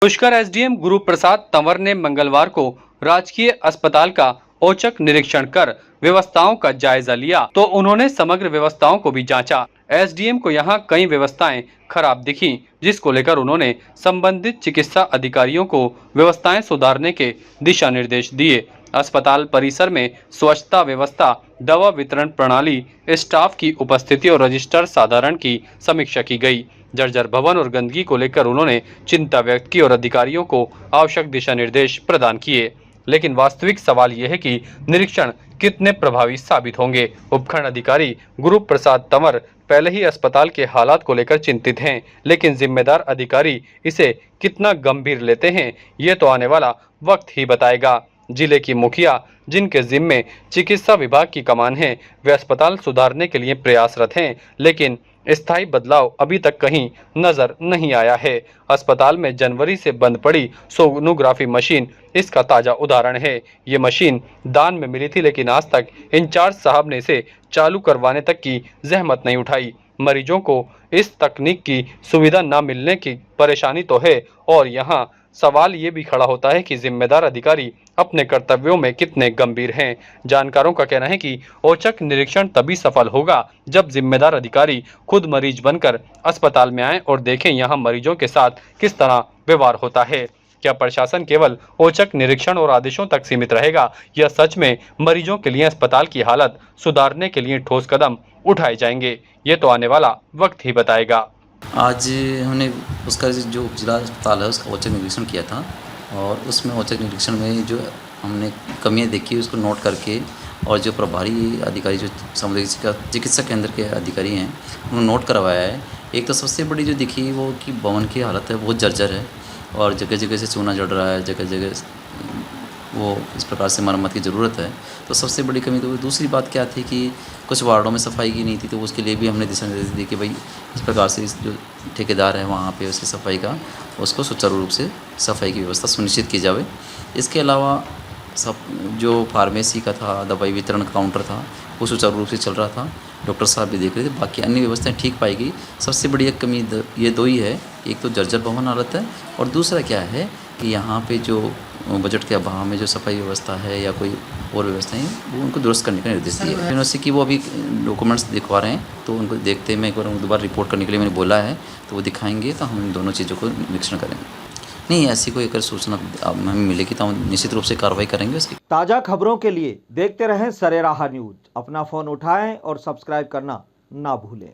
Pushkar SDM Guru Prasad Tanwar ने मंगलवार को राजकीय अस्पताल का औचक निरीक्षण कर व्यवस्थाओं का जायजा लिया तो उन्होंने समग्र व्यवस्थाओं को भी जांचा। एसडीएम को यहां कई व्यवस्थाएं खराब दिखी, जिसको लेकर उन्होंने संबंधित चिकित्सा अधिकारियों को व्यवस्थाएं सुधारने के दिशा निर्देश दिए। अस्पताल परिसर में स्वच्छता व्यवस्था, दवा वितरण प्रणाली, स्टाफ की उपस्थिति और रजिस्टर साधारण की समीक्षा की गई। जर्जर भवन और गंदगी को लेकर उन्होंने चिंता व्यक्त की और अधिकारियों को आवश्यक दिशा निर्देश प्रदान किए। लेकिन वास्तविक सवाल यह है कि निरीक्षण कितने प्रभावी साबित होंगे। उपखंड अधिकारी गुरु प्रसाद तंवर पहले ही अस्पताल के हालात को लेकर चिंतित हैं, लेकिन जिम्मेदार अधिकारी इसे कितना गंभीर लेते हैं, ये तो आने वाला वक्त ही बताएगा। जिले की मुखिया, जिनके जिम्मे चिकित्सा विभाग की कमान है, वे अस्पताल सुधारने के लिए प्रयासरत हैं, लेकिन स्थायी बदलाव अभी तक कहीं नजर नहीं आया है। अस्पताल में जनवरी से बंद पड़ी सोनोग्राफी मशीन इसका ताजा उदाहरण है। ये मशीन दान में मिली थी, लेकिन आज तक इंचार्ज साहब ने इसे चालू करवाने तक की जहमत नहीं उठाई। मरीजों को इस तकनीक की सुविधा न मिलने की परेशानी तो है, और यहाँ सवाल ये भी खड़ा होता है कि जिम्मेदार अधिकारी अपने कर्तव्यों में कितने गंभीर हैं। जानकारों का कहना है कि औचक निरीक्षण तभी सफल होगा जब जिम्मेदार अधिकारी खुद मरीज बनकर अस्पताल में आएं और देखें यहाँ मरीजों के साथ किस तरह व्यवहार होता है। क्या प्रशासन केवल औचक निरीक्षण और आदेशों तक सीमित रहेगा, या सच में मरीजों के लिए अस्पताल की हालत सुधारने के लिए ठोस कदम उठाए जाएंगे? ये तो आने वाला वक्त ही बताएगा। आज हमने उसका जो जिला अस्पताल है उसका औचक निरीक्षण किया था, और उसमें औचक निरीक्षण में जो हमने कमियां देखी उसको नोट करके, और जो प्रभारी अधिकारी जो सामुदायिक चिकित्सा केंद्र के अधिकारी हैं उन्होंने नोट करवाया है। एक तो सबसे बड़ी जो दिखी वो कि भवन की हालत है बहुत जर्जर है, और जगह जगह से चूना जड़ रहा है, जगह जगह वो इस प्रकार से मरम्मत की ज़रूरत है। तो सबसे बड़ी कमी तो दूसरी बात क्या थी कि कुछ वार्डों में सफाई की नहीं थी, तो उसके लिए भी हमने दिशा निर्देश दिए कि भाई इस प्रकार से जो ठेकेदार है वहाँ पे उसकी सफाई का, उसको सुचारू रूप से सफाई की व्यवस्था सुनिश्चित की जाए। इसके अलावा सब जो फार्मेसी का था, दवाई वितरण का काउंटर था, वो सुचारू रूप से चल रहा था, डॉक्टर साहब भी देख रहे थे, बाकी अन्य व्यवस्थाएं ठीक पाएगी। सबसे बड़ी एक कमी ये दो ही है, एक तो जर्जर भवन हालत है, और दूसरा क्या है कि यहाँ पे जो बजट के अभाव में जो सफाई व्यवस्था है या कोई और व्यवस्थाएं वो उनको दुरुस्त करने का निर्देश दिया है। यूनिवर्सिटी की वो अभी डॉक्यूमेंट्स दिखवा रहे हैं, तो उनको देखते मैं एक बार दोबारा रिपोर्ट करने के लिए मैंने बोला है, तो वो दिखाएंगे, तो हम इन दोनों चीज़ों को निरीक्षण करेंगे। नहीं, ऐसी कोई अगर सूचना हमें मिलेगी तो हम निश्चित रूप से कार्रवाई करेंगे उसकी। ताज़ा खबरों के लिए देखते रहें सरेराह न्यूज। अपना फ़ोन उठाएं और सब्सक्राइब करना ना भूलें।